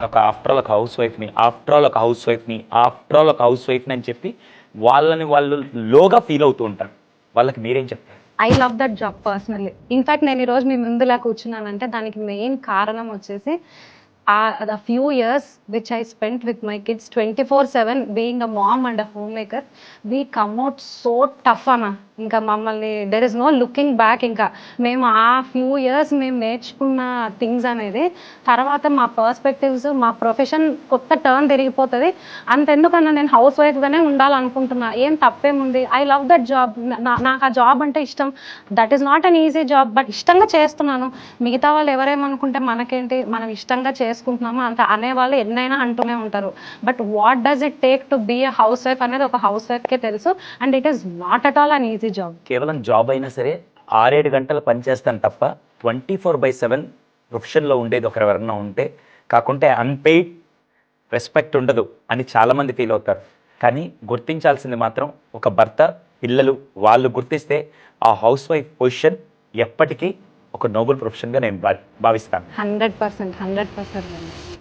After all ఒక house వైఫ్ని అని చెప్పి వాళ్ళని వాళ్ళు లోగా ఫీల్ అవుతూ ఉంటారు. వాళ్ళకి మీరేం చెప్తారు? I love that job personally. In fact నేను ఈరోజు మీ ముందులా కూర్చున్నానంటే దానికి మెయిన్ కారణం వచ్చేసి the few years which I spent with my kids 24/7 being a mom and a homemaker, we come out so tough అన్న. ఇంకా మమ్మల్ని there is no looking back. ఇంకా మేము ఆ ఫ్యూ ఇయర్స్ మేము నేర్చుకున్న థింగ్స్ అనేది తర్వాత మా పర్స్పెక్టివ్స్ మా ప్రొఫెషన్ కొత్త టర్న్ తిరిగిపోతుంది. అంతెందుకన్నా నేను హౌస్ వైఫ్గానే ఉండాలనుకుంటున్నా. ఏం తప్పేముంది? I love that job. నాకు ఆ జాబ్ అంటే ఇష్టం. That is not an easy job, but ఇష్టంగా చేస్తున్నాను. మిగతా వాళ్ళు ఎవరేమనుకుంటే మనకేంటి, మనం ఇష్టంగా చేసుకుంటున్నాము అంత అనేవాళ్ళు ఎన్నైనా అంటూనే ఉంటారు. But what does it take to be a house wife అనేది ఒక హౌస్ వైఫ్కే తెలుసు. And it is not at all an easy job. కేవలం జాబ్ అయినా సరే 6-7 గంటలు పనిచేస్తాను తప్ప 24/7 ప్రొఫెషన్లో ఉండేది ఒకరెవరన్నా ఉంటే, కాకుంటే అన్పెయిడ్ రెస్పెక్ట్ ఉండదు అని చాలామంది ఫీల్ అవుతారు. కానీ గుర్తించాల్సింది మాత్రం ఒక భర్త, పిల్లలు వాళ్ళు గుర్తిస్తే ఆ హౌస్ వైఫ్ పొజిషన్ ఎప్పటికీ ఒక నోబెల్ ప్రొఫెషన్గా నేను భావిస్తాను. 100%.